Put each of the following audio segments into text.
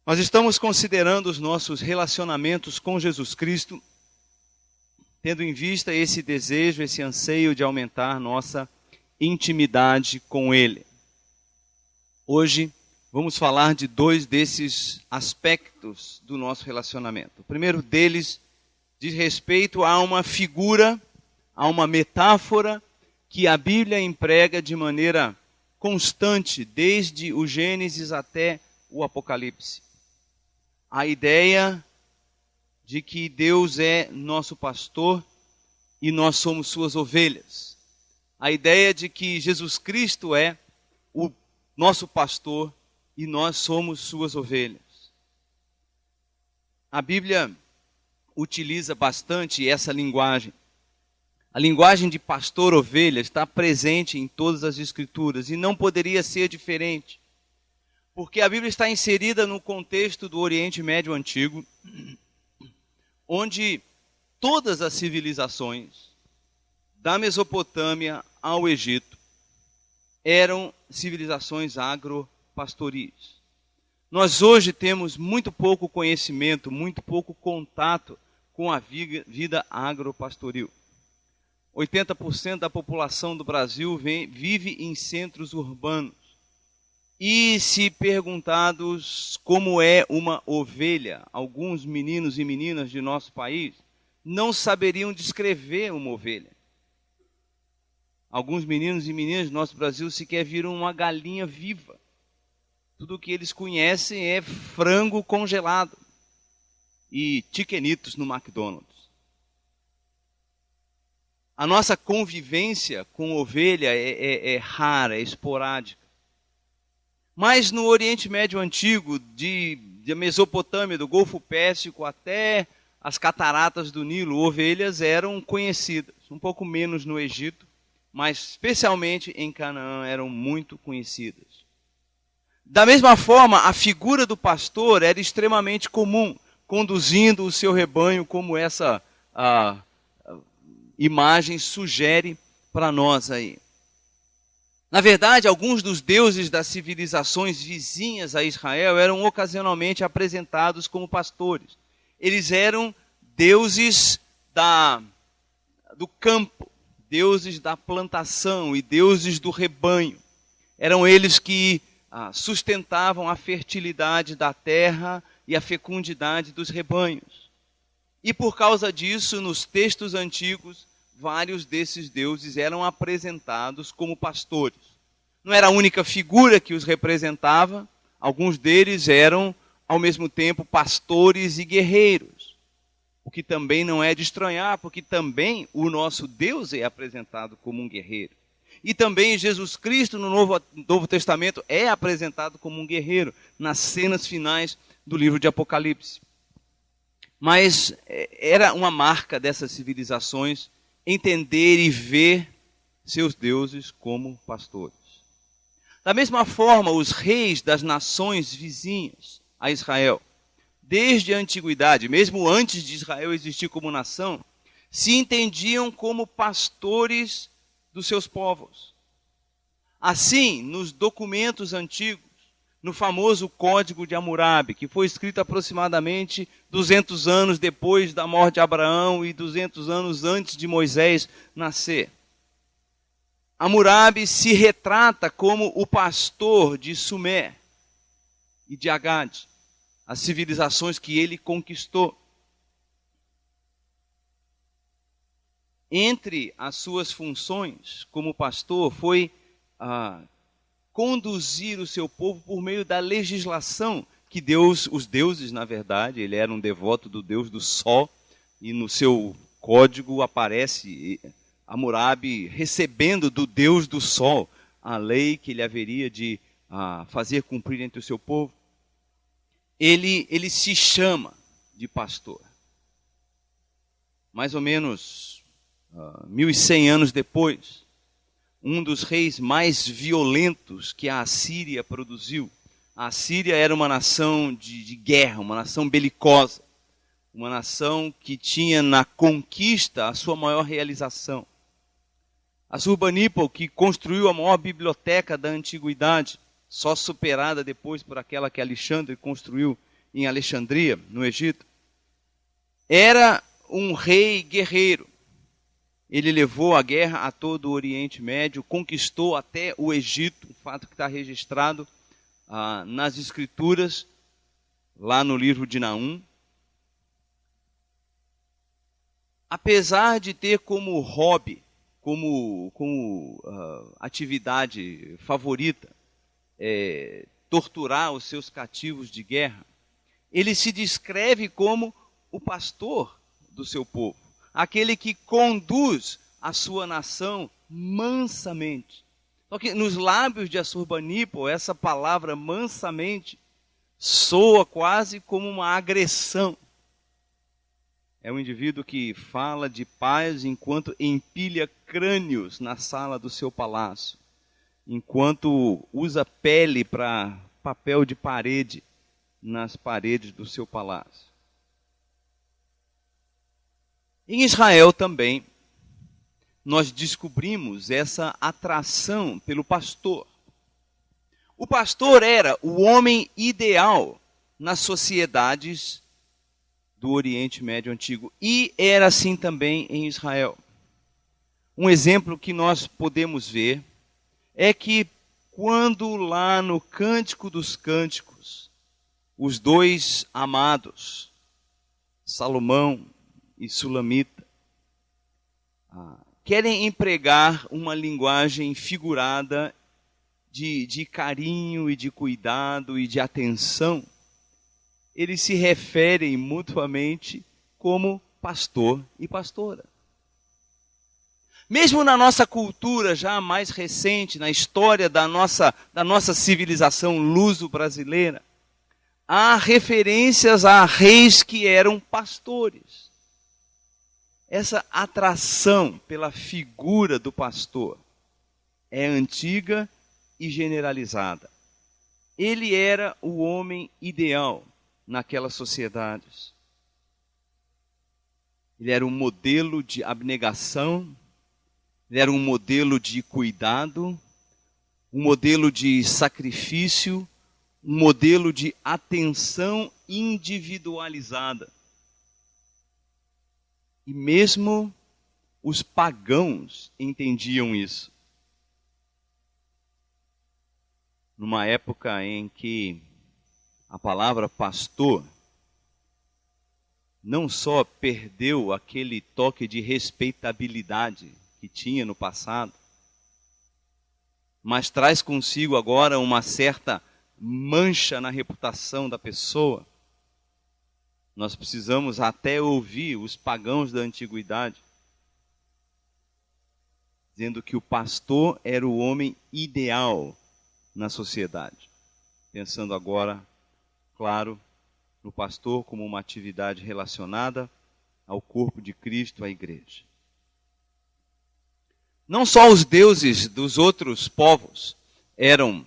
Nós estamos considerando os nossos relacionamentos com Jesus Cristo, tendo em vista esse desejo, esse anseio de aumentar nossa intimidade com Ele. Hoje vamos falar de dois desses aspectos do nosso relacionamento. O primeiro deles diz respeito a uma figura, a uma metáfora que a Bíblia emprega de maneira constante, desde o Gênesis até o Apocalipse. A ideia de que Deus é nosso pastor e nós somos suas ovelhas. A ideia de que Jesus Cristo é o nosso pastor e nós somos suas ovelhas. A Bíblia utiliza bastante essa linguagem. A linguagem de pastor-ovelha está presente em todas as Escrituras e não poderia ser diferente. Porque a Bíblia está inserida no contexto do Oriente Médio Antigo, onde todas as civilizações, da Mesopotâmia ao Egito, eram civilizações agropastoris. Nós hoje temos muito pouco conhecimento, muito pouco contato com a vida agropastoril. 80% da população do Brasil vive em centros urbanos. E se perguntados como é uma ovelha, alguns meninos e meninas de nosso país não saberiam descrever uma ovelha. Alguns meninos e meninas do nosso Brasil sequer viram uma galinha viva. Tudo o que eles conhecem é frango congelado e chickenitos no McDonald's. A nossa convivência com ovelha é rara, é esporádica. Mas no Oriente Médio Antigo, da Mesopotâmia, do Golfo Pérsico até as cataratas do Nilo, ovelhas eram conhecidas. Um pouco menos no Egito, mas especialmente em Canaã eram muito conhecidas. Da mesma forma, a figura do pastor era extremamente comum, conduzindo o seu rebanho, como essa imagem sugere para nós aí. Na verdade, alguns dos deuses das civilizações vizinhas a Israel eram ocasionalmente apresentados como pastores. Eles eram deuses do campo, deuses da plantação e deuses do rebanho. Eram eles que sustentavam a fertilidade da terra e a fecundidade dos rebanhos. E por causa disso, nos textos antigos, vários desses deuses eram apresentados como pastores. Não era a única figura que os representava, alguns deles eram, ao mesmo tempo, pastores e guerreiros. O que também não é de estranhar, porque também o nosso Deus é apresentado como um guerreiro. E também Jesus Cristo, no Novo Testamento, é apresentado como um guerreiro, nas cenas finais do livro de Apocalipse. Mas era uma marca dessas civilizações entender e ver seus deuses como pastores. Da mesma forma, os reis das nações vizinhas a Israel, desde a antiguidade, mesmo antes de Israel existir como nação, se entendiam como pastores dos seus povos. Assim, nos documentos antigos, no famoso Código de Hammurabi, que foi escrito aproximadamente 200 anos depois da morte de Abraão e 200 anos antes de Moisés nascer. Hammurabi se retrata como o pastor de Sumer e de Agade, as civilizações que ele conquistou. Entre as suas funções como pastor foi conduzir o seu povo por meio da legislação que os deuses, na verdade, ele era um devoto do Deus do Sol, e no seu código aparece Hammurabi recebendo do Deus do Sol a lei que ele haveria de fazer cumprir entre o seu povo. Ele se chama de pastor. Mais ou menos 1100 anos depois, um dos reis mais violentos que a Assíria produziu. A Assíria era uma nação de guerra, uma nação belicosa, uma nação que tinha na conquista a sua maior realização. Assurbanipal, que construiu a maior biblioteca da antiguidade, só superada depois por aquela que Alexandre construiu em Alexandria, no Egito, era um rei guerreiro. Ele levou a guerra a todo o Oriente Médio, conquistou até o Egito, um fato que está registrado nas Escrituras, lá no livro de Naum. Apesar de ter como hobby, como atividade favorita, torturar os seus cativos de guerra, ele se descreve como o pastor do seu povo, aquele que conduz a sua nação mansamente. Só que nos lábios de Assurbanipal, essa palavra mansamente soa quase como uma agressão. É um indivíduo que fala de paz enquanto empilha crânios na sala do seu palácio, enquanto usa pele para papel de parede nas paredes do seu palácio. Em Israel também, nós descobrimos essa atração pelo pastor. O pastor era o homem ideal nas sociedades do Oriente Médio Antigo, e era assim também em Israel. Um exemplo que nós podemos ver é que quando lá no Cântico dos Cânticos, os dois amados, Salomão e Sulamita, querem empregar uma linguagem figurada de carinho e de cuidado e de atenção, eles se referem mutuamente como pastor e pastora. Mesmo na nossa cultura já mais recente, na história da nossa civilização luso-brasileira, há referências a reis que eram pastores. Essa atração pela figura do pastor é antiga e generalizada. Ele era o homem ideal naquelas sociedades. Ele era um modelo de abnegação, ele era um modelo de cuidado, um modelo de sacrifício, um modelo de atenção individualizada. E mesmo os pagãos entendiam isso. Numa época em que a palavra pastor não só perdeu aquele toque de respeitabilidade que tinha no passado, mas traz consigo agora uma certa mancha na reputação da pessoa. Nós precisamos até ouvir os pagãos da antiguidade dizendo que o pastor era o homem ideal na sociedade. Pensando agora, claro, no pastor como uma atividade relacionada ao corpo de Cristo, à igreja. Não só os deuses dos outros povos eram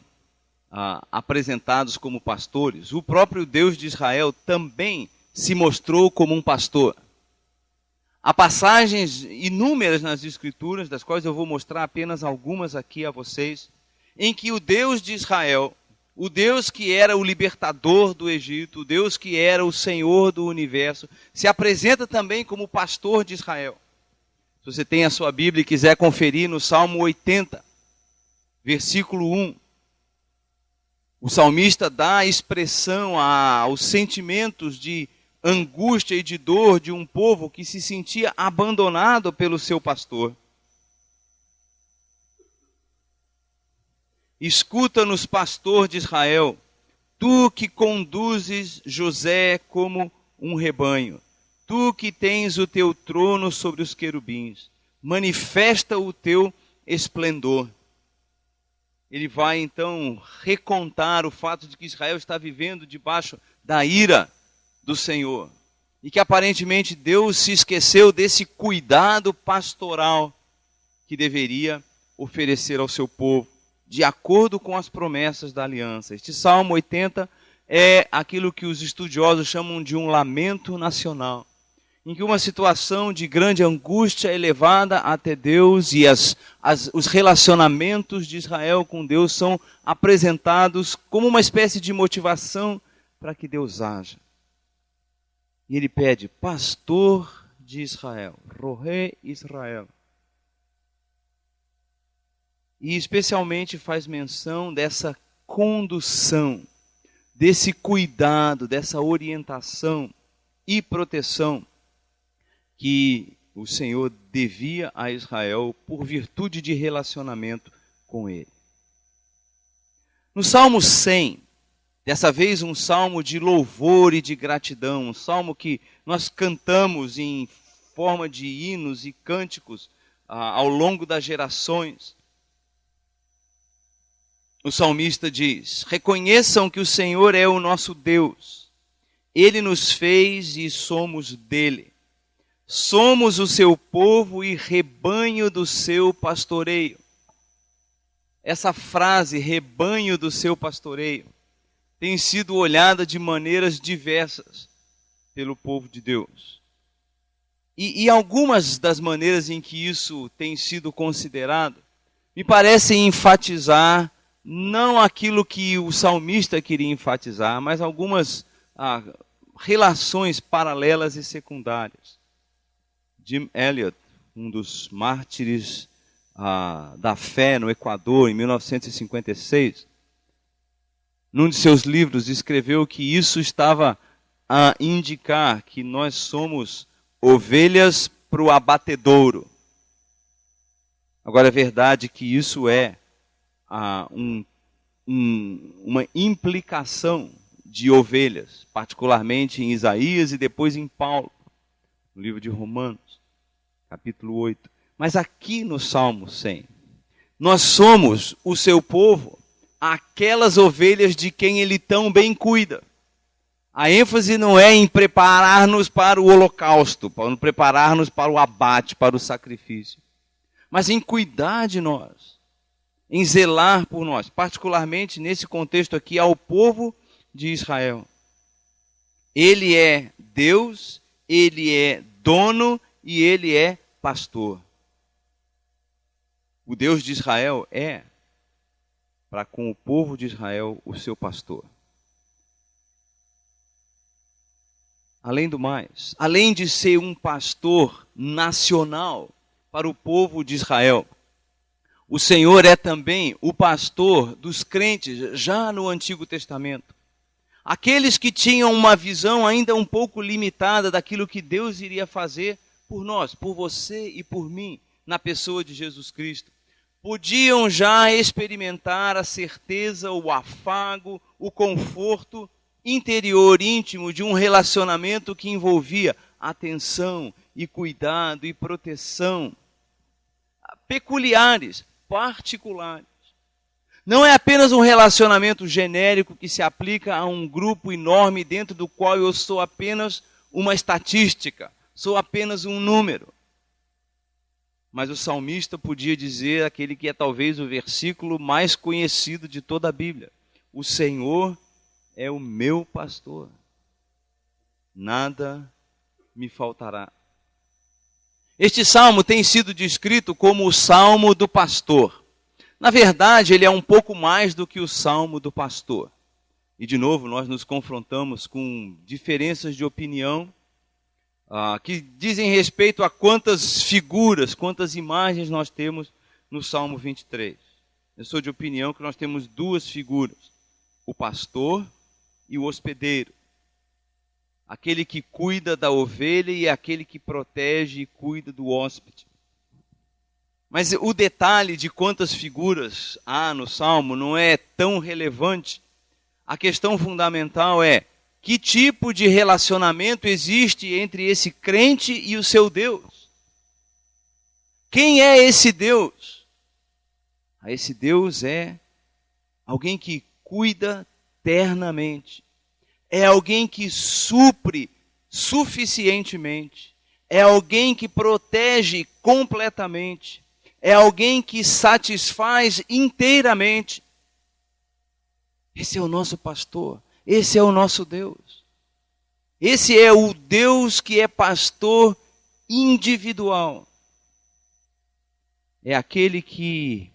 apresentados como pastores, o próprio Deus de Israel também se mostrou como um pastor. Há passagens inúmeras nas Escrituras, das quais eu vou mostrar apenas algumas aqui a vocês, em que o Deus de Israel, o Deus que era o libertador do Egito, o Deus que era o Senhor do universo, se apresenta também como pastor de Israel. Se você tem a sua Bíblia e quiser conferir no Salmo 80, versículo 1, o salmista dá expressão aos sentimentos de angústia e de dor de um povo que se sentia abandonado pelo seu pastor. Escuta-nos, pastor de Israel, tu que conduzes José como um rebanho, tu que tens o teu trono sobre os querubins, manifesta o teu esplendor. Ele vai então recontar o fato de que Israel está vivendo debaixo da ira do Senhor, e que aparentemente Deus se esqueceu desse cuidado pastoral que deveria oferecer ao seu povo, de acordo com as promessas da aliança. Este Salmo 80 é aquilo que os estudiosos chamam de um lamento nacional, em que uma situação de grande angústia é levada até Deus e os relacionamentos de Israel com Deus são apresentados como uma espécie de motivação para que Deus haja. E ele pede, pastor de Israel, Rohe Israel. E especialmente faz menção dessa condução, desse cuidado, dessa orientação e proteção que o Senhor devia a Israel por virtude de relacionamento com ele. No Salmo 100, dessa vez um salmo de louvor e de gratidão, um salmo que nós cantamos em forma de hinos e cânticos ao longo das gerações. O salmista diz, reconheçam que o Senhor é o nosso Deus, Ele nos fez e somos dele. Somos o seu povo e rebanho do seu pastoreio. Essa frase, rebanho do seu pastoreio, tem sido olhada de maneiras diversas pelo povo de Deus. E algumas das maneiras em que isso tem sido considerado, me parecem enfatizar não aquilo que o salmista queria enfatizar, mas algumas relações paralelas e secundárias. Jim Elliot, um dos mártires da fé no Equador, em 1956, num de seus livros escreveu que isso estava a indicar que nós somos ovelhas para o abatedouro. Agora é verdade que isso é uma implicação de ovelhas, particularmente em Isaías e depois em Paulo, no livro de Romanos, capítulo 8. Mas aqui no Salmo 100, nós somos o seu povo, aquelas ovelhas de quem ele tão bem cuida. A ênfase não é em preparar-nos para o holocausto, para preparar-nos para o abate, para o sacrifício, mas em cuidar de nós, em zelar por nós, particularmente nesse contexto aqui, ao povo de Israel. Ele é Deus, ele é dono e ele é pastor. O Deus de Israel é, para com o povo de Israel, o seu pastor. Além do mais, além de ser um pastor nacional para o povo de Israel, o Senhor é também o pastor dos crentes já no Antigo Testamento. Aqueles que tinham uma visão ainda um pouco limitada daquilo que Deus iria fazer por nós, por você e por mim, na pessoa de Jesus Cristo. Podiam já experimentar a certeza, o afago, o conforto interior, íntimo de um relacionamento que envolvia atenção e cuidado e proteção peculiares, particulares. Não é apenas um relacionamento genérico que se aplica a um grupo enorme dentro do qual eu sou apenas uma estatística, sou apenas um número. Mas o salmista podia dizer aquele que é talvez o versículo mais conhecido de toda a Bíblia. O Senhor é o meu pastor, nada me faltará. Este salmo tem sido descrito como o salmo do pastor. Na verdade, ele é um pouco mais do que o salmo do pastor. E de novo, nós nos confrontamos com diferenças de opinião que dizem respeito a quantas figuras, quantas imagens nós temos no Salmo 23. Eu sou de opinião que nós temos duas figuras, o pastor e o hospedeiro. Aquele que cuida da ovelha e aquele que protege e cuida do hóspede. Mas o detalhe de quantas figuras há no Salmo não é tão relevante. A questão fundamental é: que tipo de relacionamento existe entre esse crente e o seu Deus? Quem é esse Deus? Esse Deus é alguém que cuida ternamente. É alguém que supre suficientemente. É alguém que protege completamente. É alguém que satisfaz inteiramente. Esse é o nosso pastor. Esse é o nosso Deus. Esse é o Deus que é pastor individual. É aquele que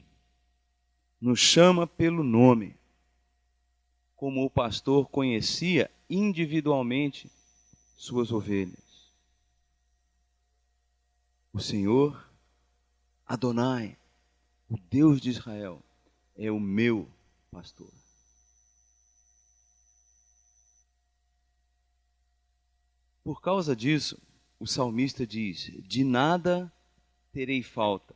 nos chama pelo nome, como o pastor conhecia individualmente suas ovelhas. O Senhor, Adonai, o Deus de Israel, é o meu pastor. Por causa disso, o salmista diz: de nada terei falta.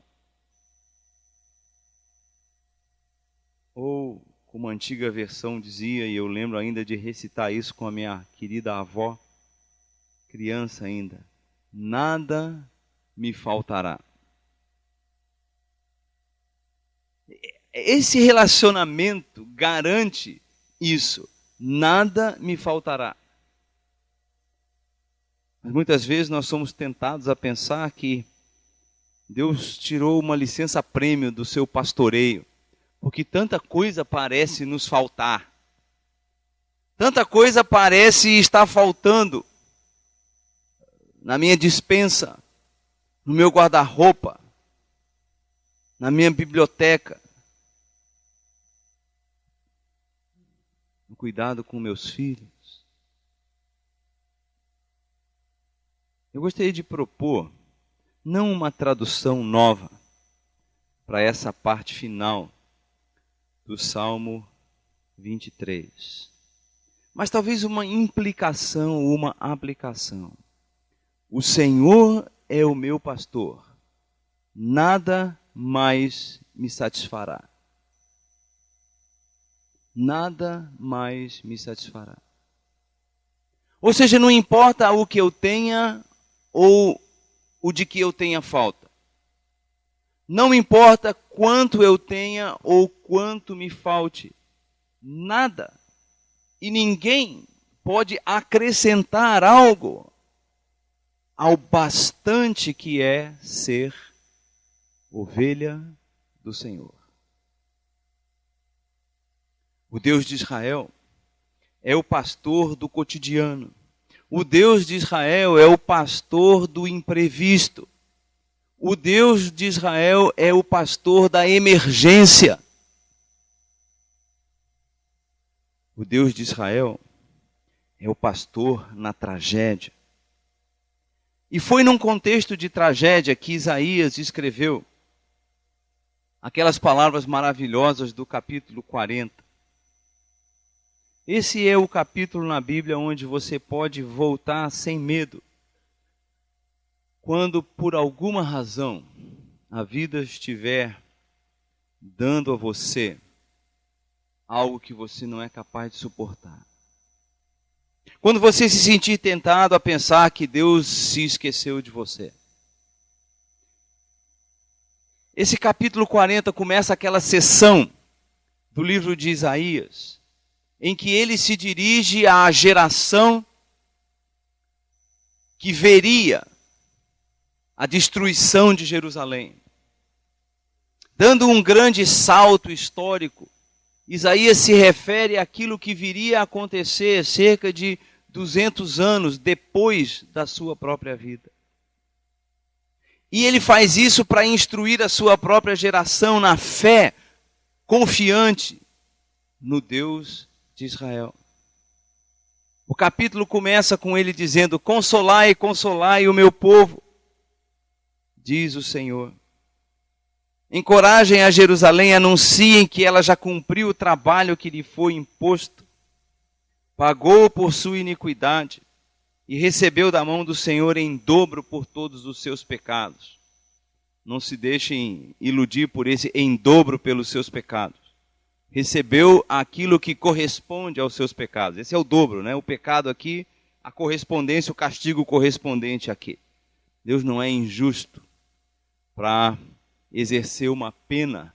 Ou, como a antiga versão dizia, e eu lembro ainda de recitar isso com a minha querida avó, criança ainda: nada me faltará. Esse relacionamento garante isso: nada me faltará. Mas muitas vezes nós somos tentados a pensar que Deus tirou uma licença-prêmio do seu pastoreio, porque tanta coisa parece nos faltar. Tanta coisa parece estar faltando na minha despensa, no meu guarda-roupa, na minha biblioteca, no cuidado com meus filhos. Eu gostaria de propor, não uma tradução nova para essa parte final do Salmo 23, mas talvez uma implicação, uma aplicação. O Senhor é o meu pastor, nada mais me satisfará. Nada mais me satisfará. Ou seja, não importa o que eu tenha ou o de que eu tenha falta. Não importa quanto eu tenha ou quanto me falte. Nada. E ninguém pode acrescentar algo ao bastante que é ser ovelha do Senhor. O Deus de Israel é o pastor do cotidiano. O Deus de Israel é o pastor do imprevisto. O Deus de Israel é o pastor da emergência. O Deus de Israel é o pastor na tragédia. E foi num contexto de tragédia que Isaías escreveu aquelas palavras maravilhosas do capítulo 40. Esse é o capítulo na Bíblia onde você pode voltar sem medo. Quando por alguma razão a vida estiver dando a você algo que você não é capaz de suportar. Quando você se sentir tentado a pensar que Deus se esqueceu de você. Esse capítulo 40 começa aquela sessão do livro de Isaías, em que ele se dirige à geração que veria a destruição de Jerusalém. Dando um grande salto histórico, Isaías se refere àquilo que viria a acontecer cerca de 200 anos depois da sua própria vida. E ele faz isso para instruir a sua própria geração na fé, confiante no Deus de Israel. O capítulo começa com ele dizendo: consolai, consolai o meu povo, diz o Senhor. Encorajem a Jerusalém, anunciem que ela já cumpriu o trabalho que lhe foi imposto, pagou por sua iniquidade e recebeu da mão do Senhor em dobro por todos os seus pecados. Não se deixem iludir por esse em dobro pelos seus pecados. Recebeu aquilo que corresponde aos seus pecados. Esse é o dobro, né? O pecado aqui, a correspondência, o castigo correspondente aqui. Deus não é injusto para exercer uma pena,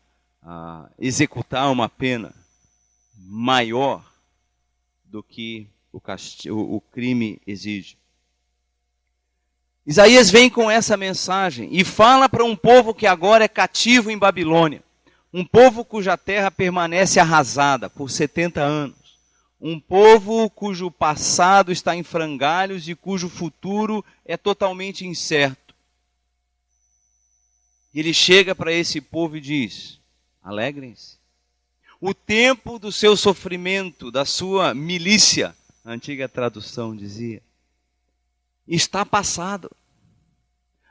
executar uma pena maior do que o crime exige. Isaías vem com essa mensagem e fala para um povo que agora é cativo em Babilônia. Um povo cuja terra permanece arrasada por 70 anos. Um povo cujo passado está em frangalhos e cujo futuro é totalmente incerto. Ele chega para esse povo e diz: alegrem-se. O tempo do seu sofrimento, da sua milícia, a antiga tradução dizia, está passado.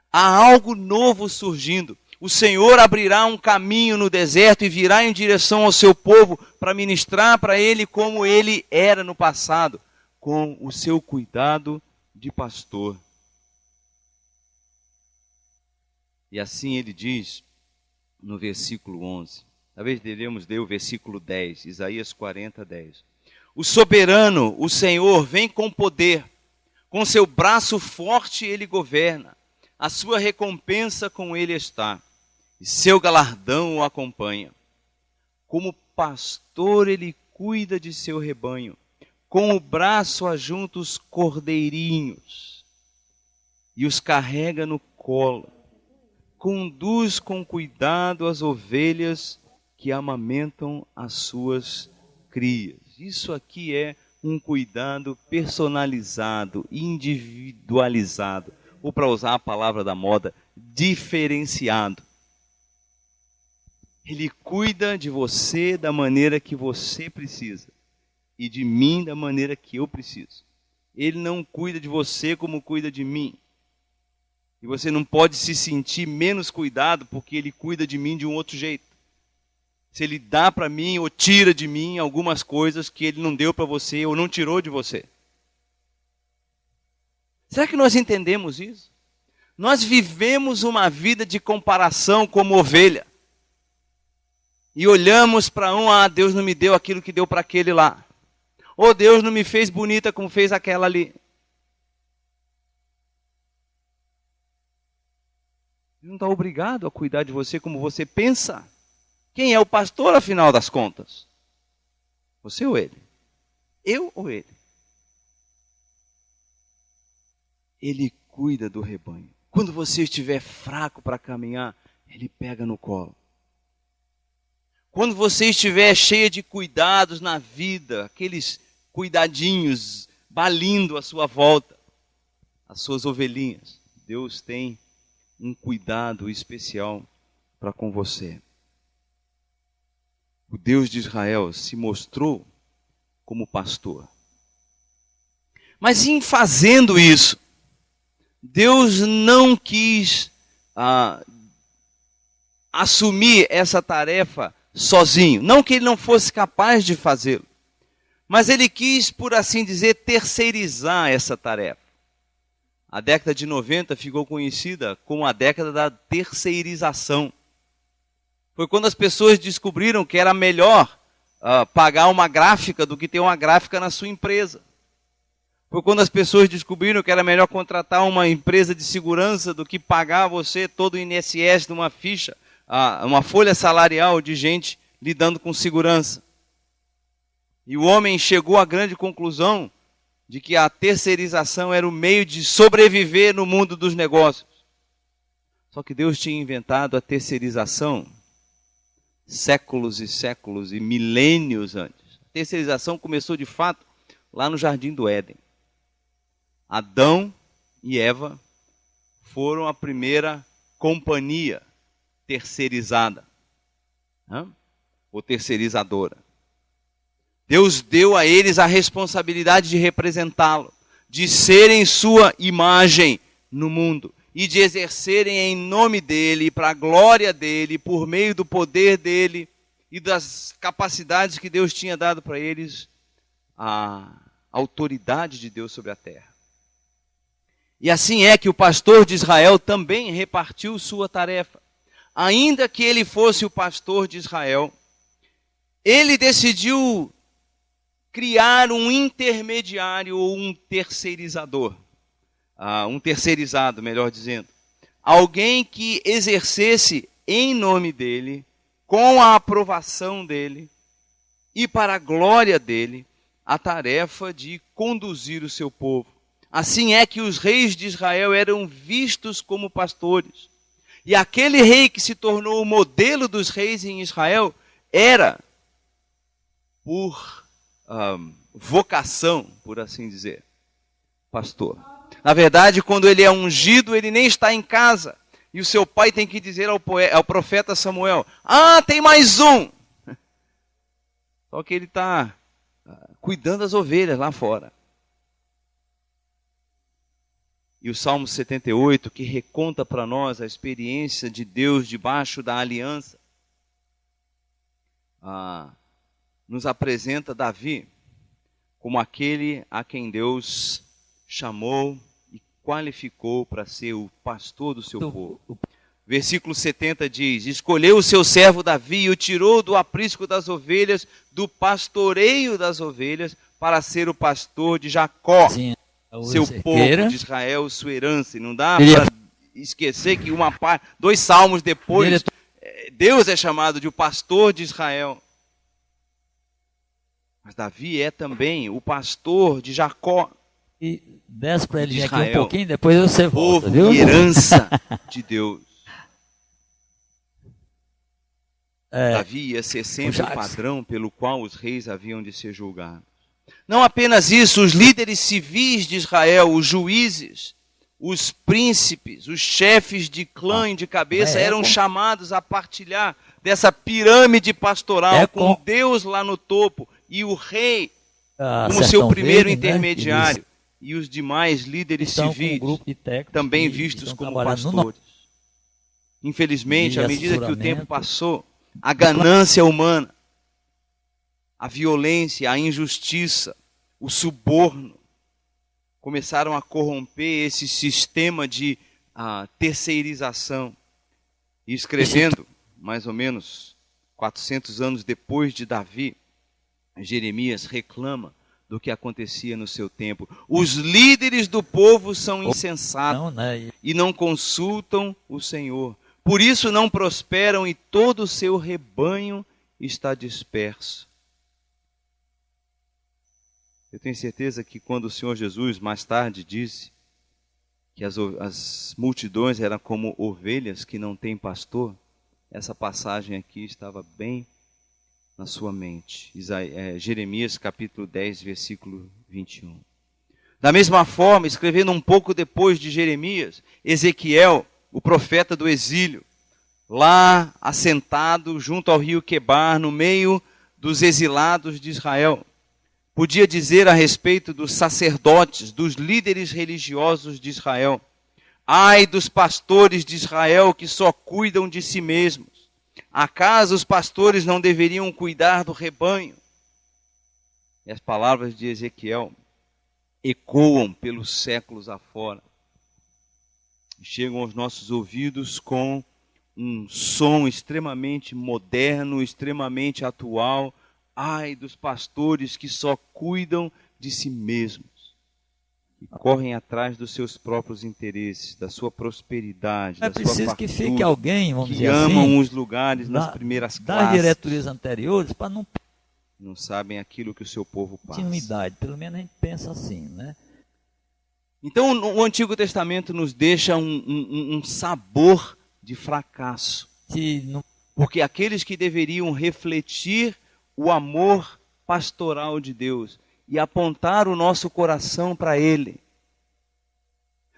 Há algo novo surgindo. O Senhor abrirá um caminho no deserto e virá em direção ao seu povo para ministrar para ele como ele era no passado, com o seu cuidado de pastor. E assim ele diz no versículo 11. Talvez devemos ler o versículo 10, Isaías 40, 10. O soberano, o Senhor, vem com poder, com seu braço forte ele governa, a sua recompensa com ele está, e seu galardão o acompanha. Como pastor ele cuida de seu rebanho, com o braço ajunta os cordeirinhos, e os carrega no colo, conduz com cuidado as ovelhas que amamentam as suas crias. Isso aqui é um cuidado personalizado, individualizado, ou para usar a palavra da moda, diferenciado. Ele cuida de você da maneira que você precisa e de mim da maneira que eu preciso. Ele não cuida de você como cuida de mim. E você não pode se sentir menos cuidado porque ele cuida de mim de um outro jeito. Se ele dá para mim ou tira de mim algumas coisas que ele não deu para você ou não tirou de você. Será que nós entendemos isso? Nós vivemos uma vida de comparação como ovelha. E olhamos para Deus não me deu aquilo que deu para aquele lá. Ou Deus não me fez bonita como fez aquela ali. Ele não está obrigado a cuidar de você como você pensa. Quem é o pastor, afinal das contas? Você ou ele? Eu ou ele? Ele cuida do rebanho. Quando você estiver fraco para caminhar, ele pega no colo. Quando você estiver cheia de cuidados na vida, aqueles cuidadinhos balindo à sua volta, as suas ovelhinhas, Deus tem um cuidado especial para com você. O Deus de Israel se mostrou como pastor. Mas em fazendo isso, Deus não quis assumir essa tarefa sozinho. Não que ele não fosse capaz de fazê-lo, mas ele quis, por assim dizer, terceirizar essa tarefa. A década de 90 ficou conhecida como a década da terceirização. Foi quando as pessoas descobriram que era melhor pagar uma gráfica do que ter uma gráfica na sua empresa. Foi quando as pessoas descobriram que era melhor contratar uma empresa de segurança do que pagar você todo o INSS numa ficha, uma folha salarial de gente lidando com segurança. E o homem chegou à grande conclusão de que a terceirização era o meio de sobreviver no mundo dos negócios. Só que Deus tinha inventado a terceirização séculos e séculos e milênios antes. A terceirização começou de fato lá no Jardim do Éden. Adão e Eva foram a primeira companhia terceirizada, ou terceirizadora. Deus deu a eles a responsabilidade de representá-lo, de serem sua imagem no mundo e de exercerem em nome dele, para a glória dele, por meio do poder dele e das capacidades que Deus tinha dado para eles, a autoridade de Deus sobre a terra. E assim é que o pastor de Israel também repartiu sua tarefa. Ainda que ele fosse o pastor de Israel, ele decidiu criar um intermediário ou um terceirizador. Um terceirizado, melhor dizendo. Alguém que exercesse em nome dele, com a aprovação dele e para a glória dele, a tarefa de conduzir o seu povo. Assim é que os reis de Israel eram vistos como pastores. E aquele rei que se tornou o modelo dos reis em Israel era, por vocação, por assim dizer, pastor. Na verdade, quando ele é ungido, ele nem está em casa. E o seu pai tem que dizer ao profeta Samuel: tem mais um. Só que ele está cuidando das ovelhas lá fora. E o Salmo 78, que reconta para nós a experiência de Deus debaixo da aliança, nos apresenta Davi como aquele a quem Deus chamou e qualificou para ser o pastor do seu povo. Versículo 70 diz: escolheu o seu servo Davi e o tirou do aprisco das ovelhas, do pastoreio das ovelhas, para ser o pastor de Jacó, sim, seu povo de Israel, sua herança. E não dá para esquecer que 2 salmos depois, Deus é chamado de o pastor de Israel. Mas Davi é também o pastor de Jacó. E desce para ele aqui um pouquinho, depois você volta, povo viu? E herança de Deus. Davi ia ser sempre o padrão pelo qual os reis haviam de ser julgados. Não apenas isso, os líderes civis de Israel, os juízes, os príncipes, os chefes de clã e de cabeça eram chamados a partilhar dessa pirâmide pastoral com Deus lá no topo e o rei como seu primeiro intermediário, né? E os demais líderes civis também vistos como pastores. Infelizmente, à medida que o tempo passou, a ganância humana, a violência, a injustiça, o suborno começaram a corromper esse sistema de terceirização. E escrevendo, mais ou menos 400 anos depois de Davi, Jeremias reclama do que acontecia no seu tempo. Os líderes do povo são insensatos e não consultam o Senhor. Por isso não prosperam e todo o seu rebanho está disperso. Eu tenho certeza que quando o Senhor Jesus mais tarde disse que as multidões eram como ovelhas que não têm pastor, essa passagem aqui estava bem na sua mente. Jeremias capítulo 10, versículo 21. Da mesma forma, escrevendo um pouco depois de Jeremias, Ezequiel, o profeta do exílio, lá assentado junto ao rio Quebar, no meio dos exilados de Israel, podia dizer a respeito dos sacerdotes, dos líderes religiosos de Israel: ai dos pastores de Israel que só cuidam de si mesmos. Acaso os pastores não deveriam cuidar do rebanho? E as palavras de Ezequiel ecoam pelos séculos afora. Chegam aos nossos ouvidos com um som extremamente moderno, extremamente atual. Ai dos pastores que só cuidam de si mesmos e correm atrás dos seus próprios interesses, da sua prosperidade, da sua fartura, que fique alguém, vamos dizer assim, amam os lugares nas primeiras classes, das diretorias anteriores, para não sabem aquilo que o seu povo passa. Continuidade, pelo menos a gente pensa assim, né? Então o Antigo Testamento nos deixa um sabor de fracasso. Porque aqueles que deveriam refletir o amor pastoral de Deus e apontar o nosso coração para Ele,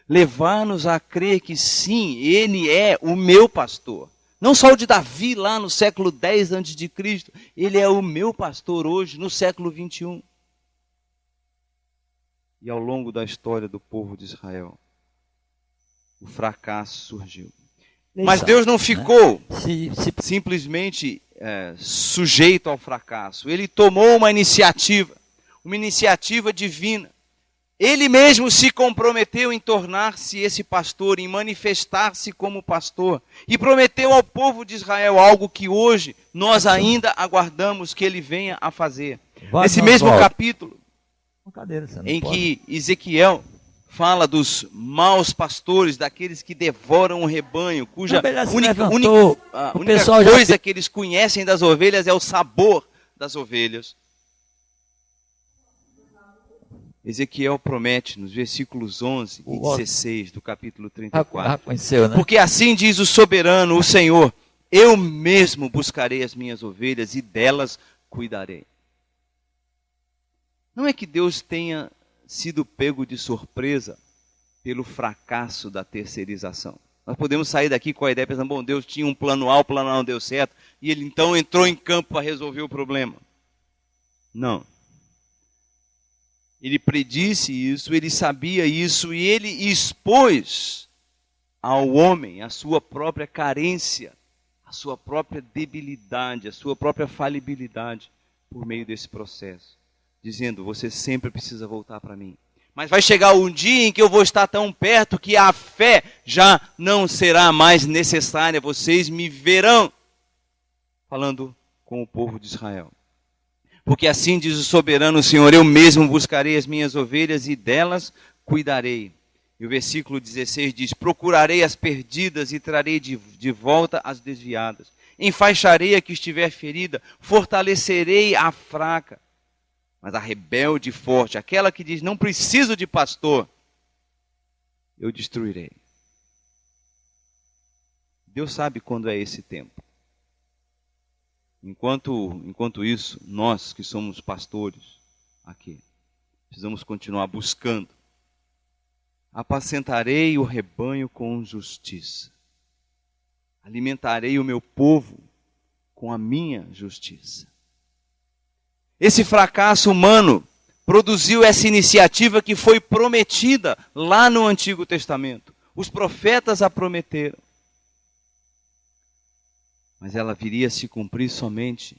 levar-nos a crer que sim, Ele é o meu pastor. Não só o de Davi lá no século 10 a.C., Ele é o meu pastor hoje, no século 21. E ao longo da história do povo de Israel, o fracasso surgiu. Mas Deus não ficou simplesmente sujeito ao fracasso. Ele tomou uma iniciativa divina. Ele mesmo se comprometeu em tornar-se esse pastor, em manifestar-se como pastor. E prometeu ao povo de Israel algo que hoje nós ainda aguardamos que ele venha a fazer. Nesse mesmo capítulo, em que Ezequiel fala dos maus pastores, daqueles que devoram o rebanho, cuja única coisa que eles conhecem das ovelhas é o sabor das ovelhas. Ezequiel promete nos versículos 11 e 16 do capítulo 34. Né? Porque assim diz o soberano, o Senhor: eu mesmo buscarei as minhas ovelhas e delas cuidarei. Não é que Deus tenha sido pego de surpresa pelo fracasso da terceirização. Nós podemos sair daqui com a ideia pensando: bom, Deus tinha um plano A, o plano A não deu certo, e ele então entrou em campo para resolver o problema. Não. Ele predisse isso, ele sabia isso, e ele expôs ao homem a sua própria carência, a sua própria debilidade, a sua própria falibilidade por meio desse processo, dizendo: você sempre precisa voltar para mim. Mas vai chegar um dia em que eu vou estar tão perto que a fé já não será mais necessária, vocês me verão. Falando com o povo de Israel. Porque assim diz o soberano Senhor: eu mesmo buscarei as minhas ovelhas e delas cuidarei. E o versículo 16 diz: procurarei as perdidas e trarei de volta as desviadas. Enfaixarei a que estiver ferida, fortalecerei a fraca. Mas a rebelde e forte, aquela que diz: não preciso de pastor, eu destruirei. Deus sabe quando é esse tempo. Enquanto isso, nós que somos pastores aqui, precisamos continuar buscando. Apacentarei o rebanho com justiça. Alimentarei o meu povo com a minha justiça. Esse fracasso humano produziu essa iniciativa que foi prometida lá no Antigo Testamento. Os profetas a prometeram. Mas ela viria a se cumprir somente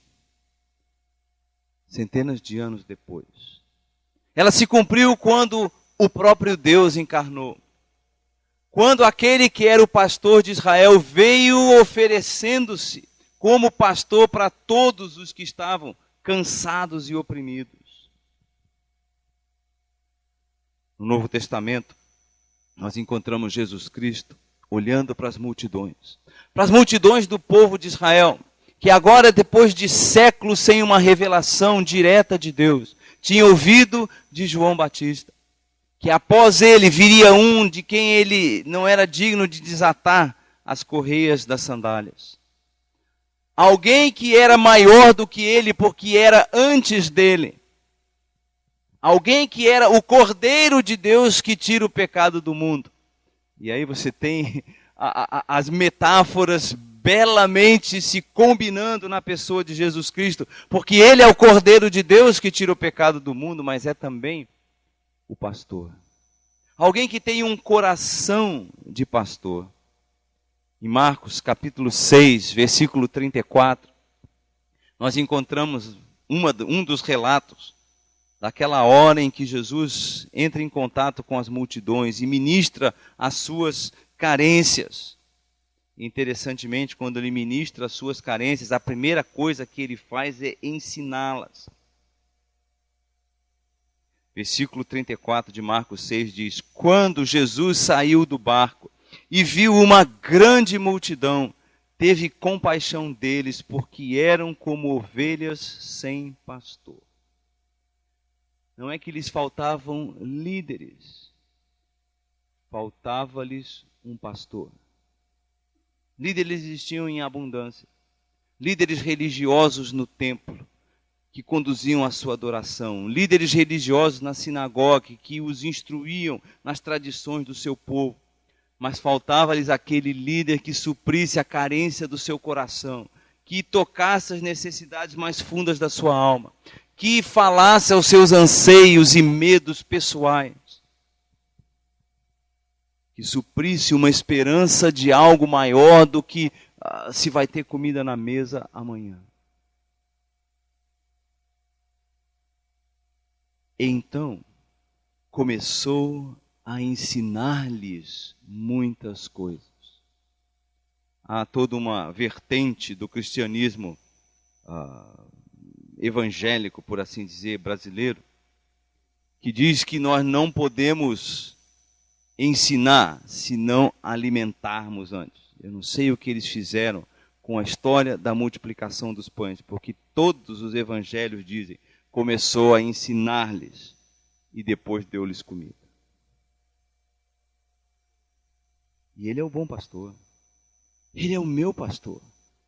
centenas de anos depois. Ela se cumpriu quando o próprio Deus encarnou. Quando aquele que era o pastor de Israel veio oferecendo-se como pastor para todos os que estavam cansados e oprimidos. No Novo Testamento, nós encontramos Jesus Cristo olhando para as multidões do povo de Israel, que agora, depois de séculos sem uma revelação direta de Deus, tinha ouvido de João Batista, que após ele viria um de quem ele não era digno de desatar as correias das sandálias. Alguém que era maior do que ele, porque era antes dele. Alguém que era o Cordeiro de Deus que tira o pecado do mundo. E aí você tem as metáforas belamente se combinando na pessoa de Jesus Cristo, porque ele é o Cordeiro de Deus que tira o pecado do mundo, mas é também o pastor. Alguém que tem um coração de pastor. Em Marcos capítulo 6, versículo 34, nós encontramos um dos relatos daquela hora em que Jesus entra em contato com as multidões e ministra as suas carências. Interessantemente, quando ele ministra as suas carências, a primeira coisa que ele faz é ensiná-las. Versículo 34 de Marcos 6 diz: quando Jesus saiu do barco e viu uma grande multidão, teve compaixão deles, porque eram como ovelhas sem pastor. Não é que lhes faltavam líderes, faltava-lhes um pastor. Líderes existiam em abundância. Líderes religiosos no templo, que conduziam a sua adoração. Líderes religiosos na sinagoga, que os instruíam nas tradições do seu povo. Mas faltava-lhes aquele líder que suprisse a carência do seu coração, que tocasse as necessidades mais fundas da sua alma, que falasse aos seus anseios e medos pessoais, que suprisse uma esperança de algo maior do que se vai ter comida na mesa amanhã. Então, começou a ensinar-lhes muitas coisas. Há toda uma vertente do cristianismo evangélico, por assim dizer, brasileiro, que diz que nós não podemos ensinar se não alimentarmos antes. Eu não sei o que eles fizeram com a história da multiplicação dos pães, porque todos os evangelhos dizem: começou a ensinar-lhes e depois deu-lhes comida. E ele é o bom pastor. Ele é o meu pastor.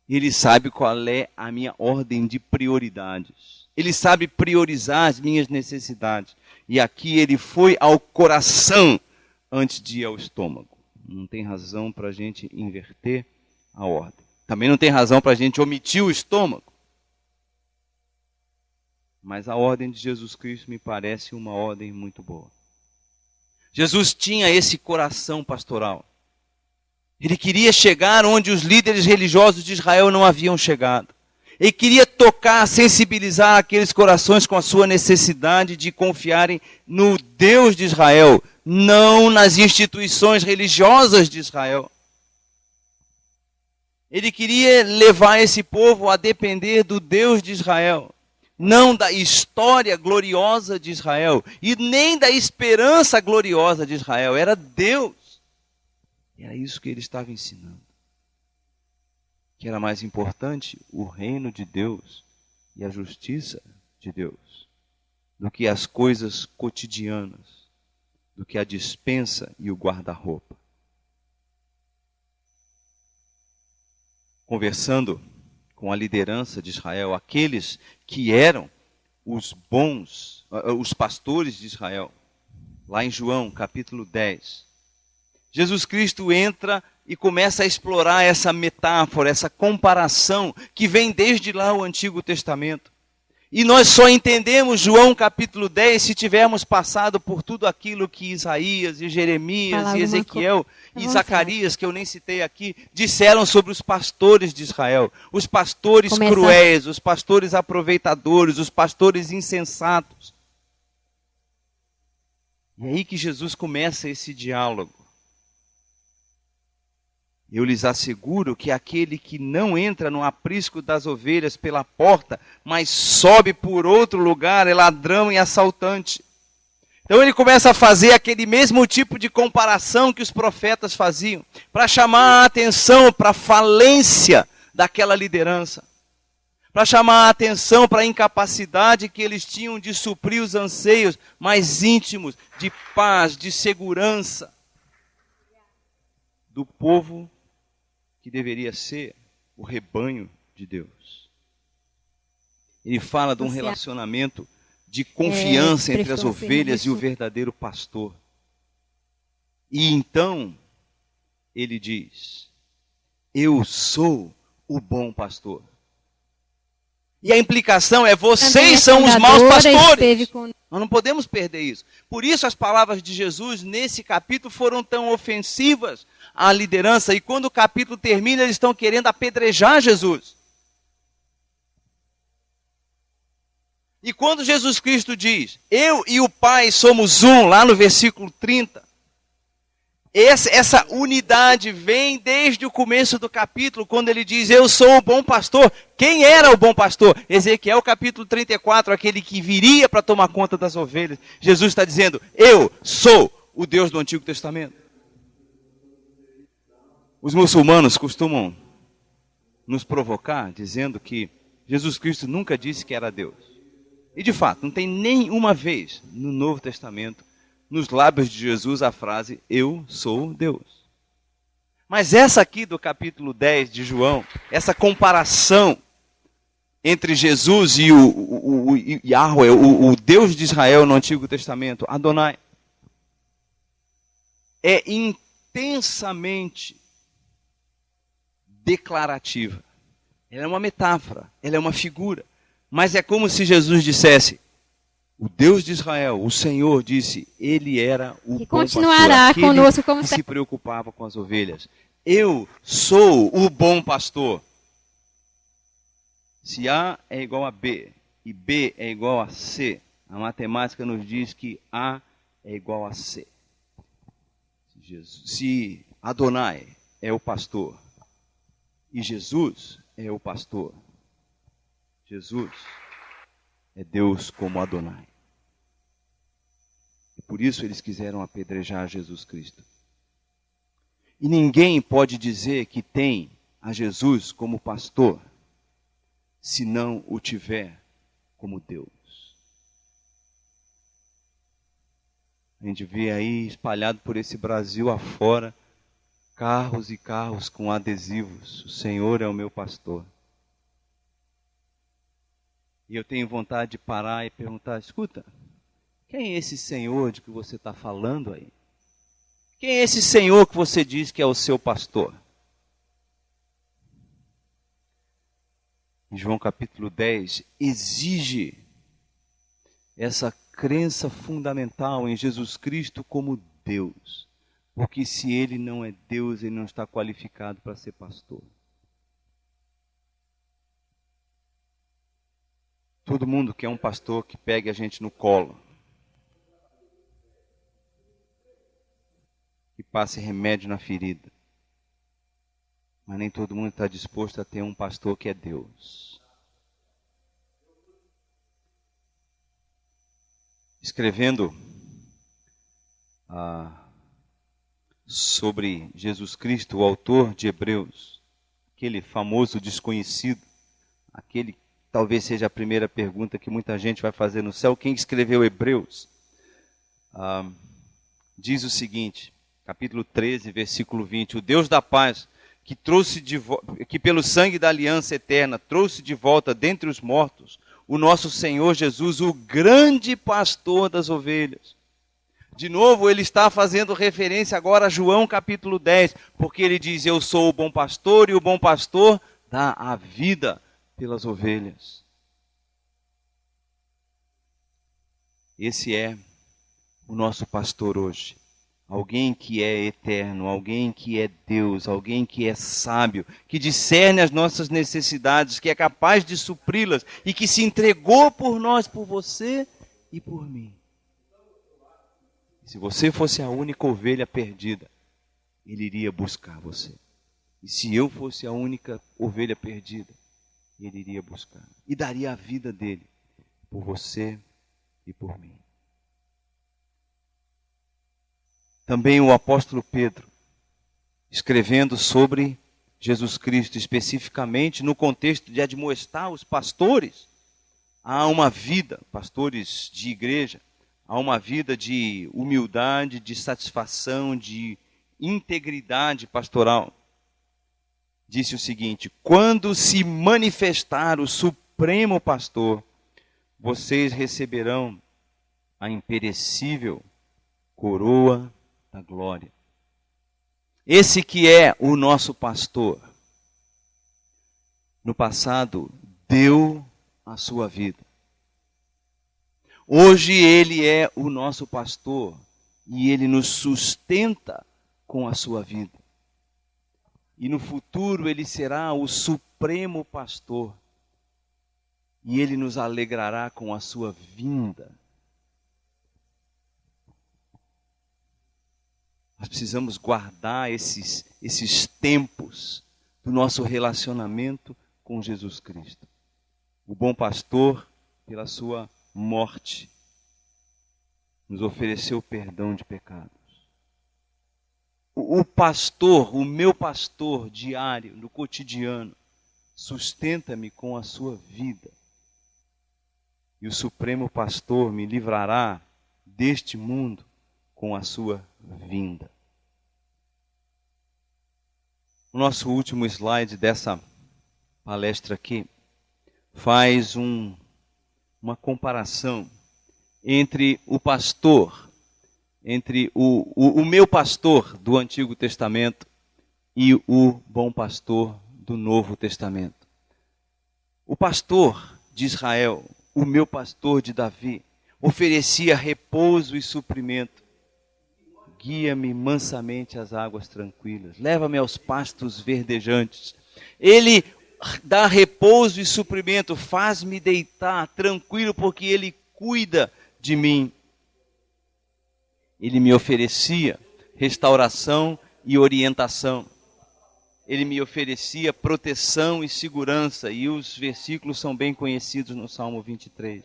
Ele sabe qual é a minha ordem de prioridades. Ele sabe priorizar as minhas necessidades. E aqui ele foi ao coração antes de ir ao estômago. Não tem razão para a gente inverter a ordem. Também não tem razão para a gente omitir o estômago. mas a ordem de Jesus Cristo me parece uma ordem muito boa. Jesus tinha esse coração pastoral. Ele queria chegar onde os líderes religiosos de Israel não haviam chegado. Ele queria tocar, sensibilizar aqueles corações com a sua necessidade de confiarem no Deus de Israel, não nas instituições religiosas de Israel. Ele queria levar esse povo a depender do Deus de Israel, não da história gloriosa de Israel e nem da esperança gloriosa de Israel. Era Deus. Era isso que ele estava ensinando. Que era mais importante o reino de Deus e a justiça de Deus do que as coisas cotidianas, do que a despensa e o guarda-roupa. Conversando com a liderança de Israel, aqueles que eram os pastores de Israel, lá em João capítulo 10, Jesus Cristo entra e começa a explorar essa metáfora, essa comparação que vem desde lá o Antigo Testamento. E nós só entendemos João capítulo 10 se tivermos passado por tudo aquilo que Isaías e Jeremias e Ezequiel e Zacarias, que eu nem citei aqui, disseram sobre os pastores de Israel. Os pastores cruéis, os pastores aproveitadores, os pastores insensatos. E é aí que Jesus começa esse diálogo. Eu lhes asseguro que aquele que não entra no aprisco das ovelhas pela porta, mas sobe por outro lugar, é ladrão e assaltante. Então ele começa a fazer aquele mesmo tipo de comparação que os profetas faziam, para chamar a atenção para a falência daquela liderança, para chamar a atenção para a incapacidade que eles tinham de suprir os anseios mais íntimos, de paz, de segurança do povo que deveria ser o rebanho de Deus. Ele fala de um relacionamento de confiança entre as ovelhas e o verdadeiro pastor. E então, ele diz, eu sou o bom pastor. E a implicação é, vocês são os maus pastores. Nós não podemos perder isso. Por isso as palavras de Jesus nesse capítulo foram tão ofensivas à liderança. E quando o capítulo termina, eles estão querendo apedrejar Jesus. E quando Jesus Cristo diz, eu e o Pai somos um, lá no versículo 30, essa unidade vem desde o começo do capítulo, quando ele diz, eu sou o bom pastor. Quem era o bom pastor? Ezequiel capítulo 34, aquele que viria para tomar conta das ovelhas. Jesus está dizendo, eu sou o Deus do Antigo Testamento. Os muçulmanos costumam nos provocar, dizendo que Jesus Cristo nunca disse que era Deus. E de fato, não tem nenhuma vez no Novo Testamento, nos lábios de Jesus, a frase, eu sou Deus. Mas essa aqui do capítulo 10 de João, essa comparação entre Jesus e o Yahweh, o Deus de Israel no Antigo Testamento, Adonai, é intensamente declarativa. Ela é uma metáfora, ela é uma figura. Mas é como se Jesus dissesse, o Deus de Israel, o Senhor disse, ele era o bom continuará pastor, conosco como que se preocupava com as ovelhas. Eu sou o bom pastor. Se A é igual a B e B é igual a C, a matemática nos diz que A é igual a C. Se Adonai é o pastor e Jesus é o pastor, Jesus é Deus como Adonai. E por isso eles quiseram apedrejar Jesus Cristo. E ninguém pode dizer que tem a Jesus como pastor, se não o tiver como Deus. A gente vê aí espalhado por esse Brasil afora, carros e carros com adesivos. O Senhor é o meu pastor. E eu tenho vontade de parar e perguntar, escuta, quem é esse Senhor de que você está falando aí? Quem é esse Senhor que você diz que é o seu pastor? Em João capítulo 10, exige essa crença fundamental em Jesus Cristo como Deus. Porque se Ele não é Deus, Ele não está qualificado para ser pastor. Todo mundo quer um pastor que pegue a gente no colo, que passe remédio na ferida. Mas nem todo mundo está disposto a ter um pastor que é Deus. Escrevendo sobre Jesus Cristo, o autor de Hebreus, aquele famoso desconhecido, aquele que talvez seja a primeira pergunta que muita gente vai fazer no céu: quem escreveu Hebreus? Diz o seguinte, capítulo 13, versículo 20: o Deus da paz, que pelo sangue da aliança eterna trouxe de volta dentre os mortos o nosso Senhor Jesus, o grande pastor das ovelhas. De novo, ele está fazendo referência agora a João capítulo 10, porque ele diz: eu sou o bom pastor, e o bom pastor dá a vida pelas ovelhas. Esse é o nosso pastor hoje. Alguém que é eterno, alguém que é Deus, alguém que é sábio, que discerne as nossas necessidades, que é capaz de supri-las e que se entregou por nós, por você e por mim. Se você fosse a única ovelha perdida, Ele iria buscar você. E se eu fosse a única ovelha perdida, Ele iria buscar. E daria a vida dele por você e por mim. Também o apóstolo Pedro, escrevendo sobre Jesus Cristo, especificamente no contexto de admoestar os pastores a uma vida, pastores de igreja, a uma vida de humildade, de satisfação, de integridade pastoral. Disse o seguinte: quando se manifestar o Supremo Pastor, vocês receberão a imperecível coroa da glória. Esse que é o nosso pastor, no passado deu a sua vida. Hoje ele é o nosso pastor e ele nos sustenta com a sua vida. E no futuro ele será o supremo pastor e ele nos alegrará com a sua vinda. Nós precisamos guardar esses tempos do nosso relacionamento com Jesus Cristo. O bom pastor, pela sua morte, nos ofereceu perdão de pecados. O pastor, o meu pastor diário, no cotidiano, sustenta-me com a sua vida. E o Supremo Pastor me livrará deste mundo com a sua vinda. O nosso último slide dessa palestra aqui faz uma comparação entre o pastor, entre o meu pastor do Antigo Testamento e o bom pastor do Novo Testamento. O pastor de Israel, o meu pastor de Davi, oferecia repouso e suprimento. Guia-me mansamente às águas tranquilas, leva-me aos pastos verdejantes. Ele dá repouso e suprimento, faz-me deitar tranquilo, porque Ele cuida de mim. Ele me oferecia restauração e orientação. Ele me oferecia proteção e segurança, e os versículos são bem conhecidos no Salmo 23.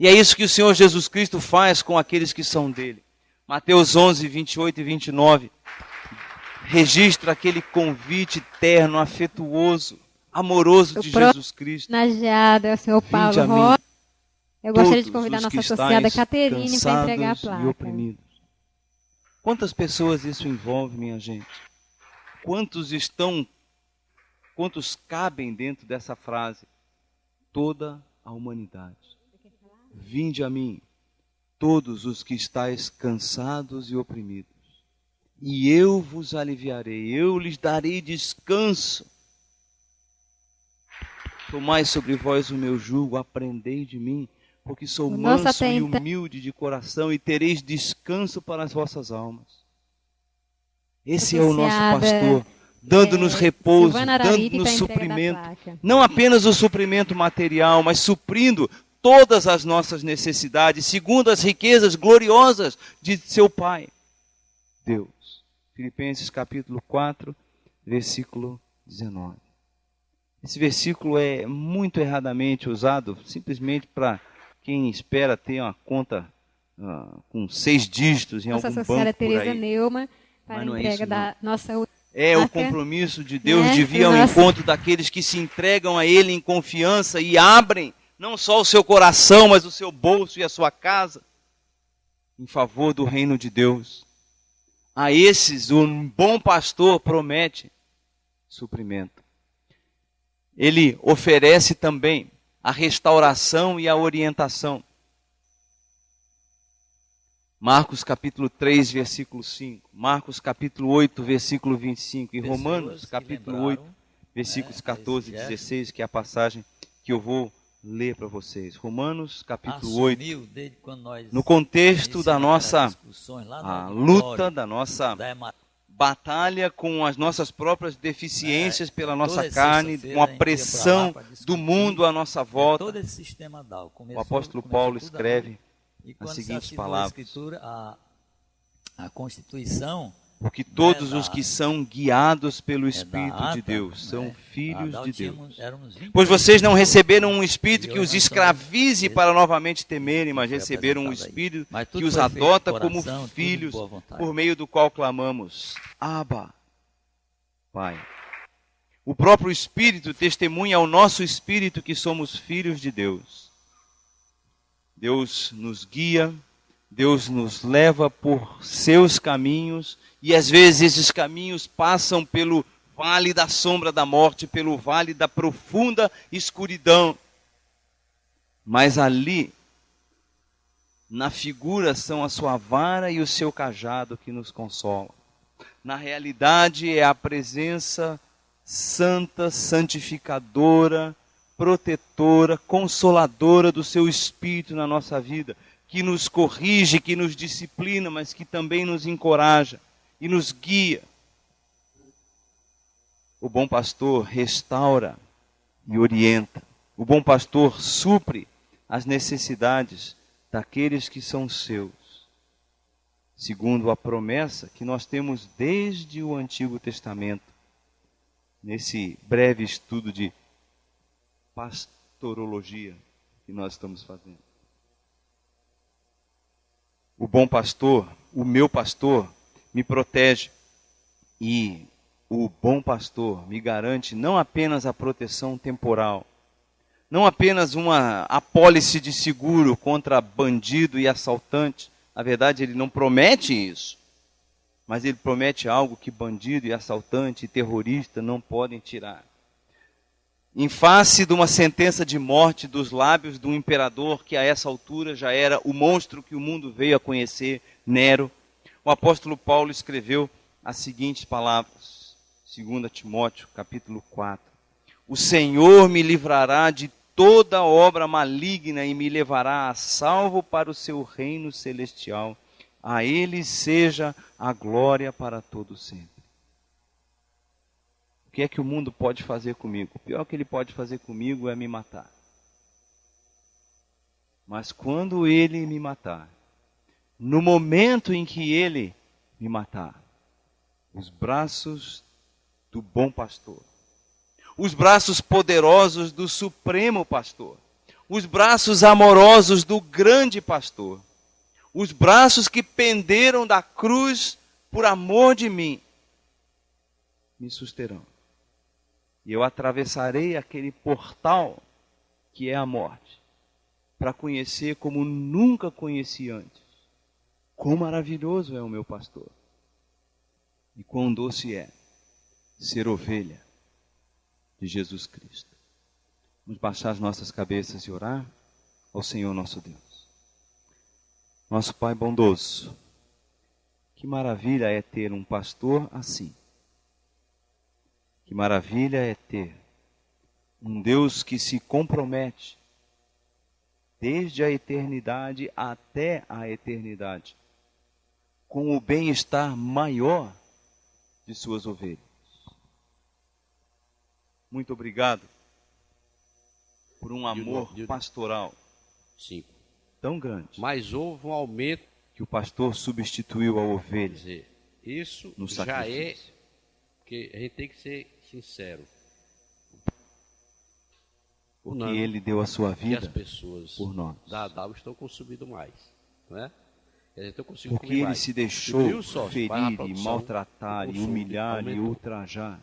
E é isso que o Senhor Jesus Cristo faz com aqueles que são dele. Mateus 11, 28 e 29, registra aquele convite terno, afetuoso, amoroso de Jesus Cristo. Homenageado é o Senhor Paulo Rosa. Eu gostaria de convidar a nossa associada Caterine para entregar a placa. Quantas pessoas isso envolve, minha gente? Quantos cabem dentro dessa frase? Toda a humanidade. Vinde a mim, todos os que estáis cansados e oprimidos, e eu vos aliviarei, eu lhes darei descanso. Tomai sobre vós o meu jugo, aprendei de mim, porque sou manso e humilde de coração e tereis descanso para as vossas almas. Esse é o nosso pastor, dando-nos repouso, dando-nos suprimento. Não apenas o suprimento material, mas suprindo todas as nossas necessidades, segundo as riquezas gloriosas de seu Pai, Deus. Filipenses capítulo 4, versículo 19. Esse versículo é muito erradamente usado, simplesmente para quem espera ter uma conta com 6 dígitos em algum banco por aí. Teresa Neumann, para a entrega da nossa... O compromisso de Deus de vir ao encontro daqueles que se entregam a Ele em confiança e abrem não só o seu coração, mas o seu bolso e a sua casa em favor do reino de Deus. A esses, um bom pastor promete suprimento. Ele oferece também a restauração e a orientação. Marcos capítulo 3, versículo 5. Marcos capítulo 8, versículo 25. E Romanos capítulo 8, versículos 14 e 16, que é a passagem que eu vou ler para vocês. Romanos capítulo 8. No contexto da nossa luta, da nossa batalha com as nossas próprias deficiências pela nossa carne, com a pressão do mundo à nossa volta. O apóstolo Paulo escreve as seguintes palavras: a Constituição, porque todos os que são guiados pelo Espírito de Deus são filhos de Deus. Pois vocês não receberam um espírito que os escravize para novamente temerem, mas receberam um espírito que os adota como filhos, por meio do qual clamamos: Abba, Pai. O próprio Espírito testemunha ao nosso espírito que somos filhos de Deus. Deus nos guia, Deus nos leva por seus caminhos, e às vezes esses caminhos passam pelo vale da sombra da morte, pelo vale da profunda escuridão. Mas ali, na figura, são a sua vara e o seu cajado que nos consolam. Na realidade, é a presença santa, santificadora, protetora, consoladora do seu Espírito na nossa vida, que nos corrige, que nos disciplina, mas que também nos encoraja e nos guia. O bom pastor restaura e orienta. O bom pastor supre as necessidades daqueles que são seus, segundo a promessa que nós temos desde o Antigo Testamento, nesse breve estudo de pastorologia que nós estamos fazendo. O bom pastor, o meu pastor, me protege, e o bom pastor me garante não apenas a proteção temporal, não apenas uma apólice de seguro contra bandido e assaltante. Na verdade, ele não promete isso, mas ele promete algo que bandido e assaltante e terrorista não podem tirar. Em face de uma sentença de morte dos lábios de um imperador que a essa altura já era o monstro que o mundo veio a conhecer, Nero, o apóstolo Paulo escreveu as seguintes palavras, 2 Timóteo, capítulo 4. O Senhor me livrará de toda obra maligna e me levará a salvo para o seu reino celestial. A Ele seja a glória para todo sempre. O que é que o mundo pode fazer comigo? O pior que ele pode fazer comigo é me matar. Mas quando ele me matar, no momento em que ele me matar, os braços do bom pastor, os braços poderosos do supremo pastor, os braços amorosos do grande pastor, os braços que penderam da cruz por amor de mim, me susterão. E eu atravessarei aquele portal que é a morte, para conhecer como nunca conheci antes. Quão maravilhoso é o meu pastor, e quão doce é ser ovelha de Jesus Cristo. Vamos baixar as nossas cabeças e orar ao Senhor nosso Deus. Nosso Pai bondoso, que maravilha é ter um pastor assim. Que maravilha é ter um Deus que se compromete desde a eternidade até a eternidade, com o bem-estar maior de suas ovelhas. Muito obrigado por um amor pastoral tão grande. Mas houve um aumento que o pastor substituiu a ovelha. Quer dizer, isso no já sacrifício. Porque a gente tem que ser sincero. Porque ele deu a sua vida as pessoas por nós. Da Adal estão consumindo mais, não é? Porque ele se deixou ferir e maltratar e humilhar e ultrajar.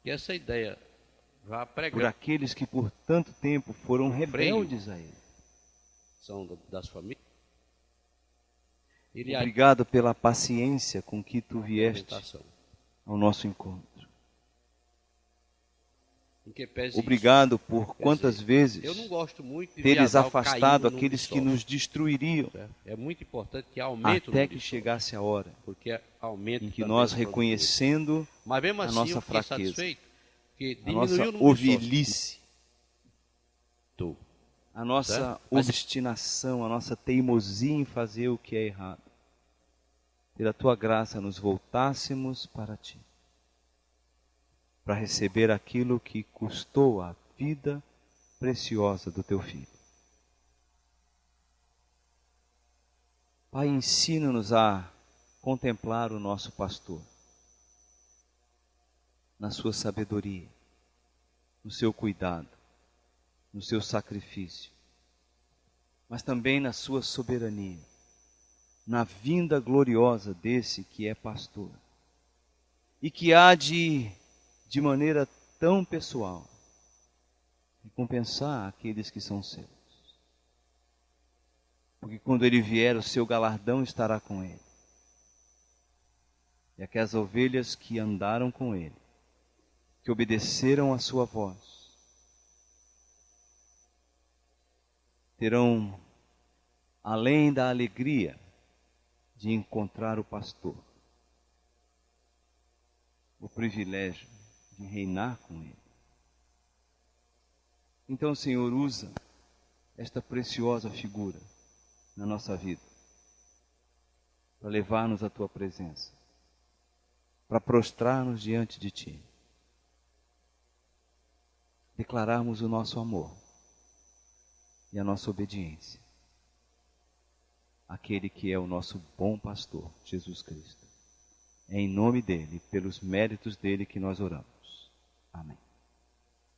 E essa ideia já prega por aqueles que por tanto tempo foram rebeldes a ele. São das famílias. Obrigado pela paciência com que tu vieste ao nosso encontro. Obrigado por quantas vezes eu não gosto muito de teres afastado aqueles que nos destruiriam. É muito importante que aumente até que chegasse a hora porque aumenta em que nós, reconhecendo a nossa fraqueza, que a nossa ovelhice, a nossa obstinação, a nossa teimosia em fazer o que é errado, pela tua graça nos voltássemos para ti, para receber aquilo que custou a vida preciosa do teu Filho. Pai, ensina-nos a contemplar o nosso pastor, na sua sabedoria, no seu cuidado, no seu sacrifício, mas também na sua soberania, na vinda gloriosa desse que é pastor, e que há de maneira tão pessoal, recompensar aqueles que são seus. Porque quando ele vier, o seu galardão estará com ele. E aquelas ovelhas que andaram com ele, que obedeceram a sua voz, terão, além da alegria de encontrar o pastor, o privilégio de reinar com ele. Então, Senhor, usa esta preciosa figura na nossa vida para levar-nos à tua presença, para prostrar-nos diante de ti, declararmos o nosso amor e a nossa obediência àquele que é o nosso bom pastor, Jesus Cristo. É em nome dele, pelos méritos dele que nós oramos. Amém.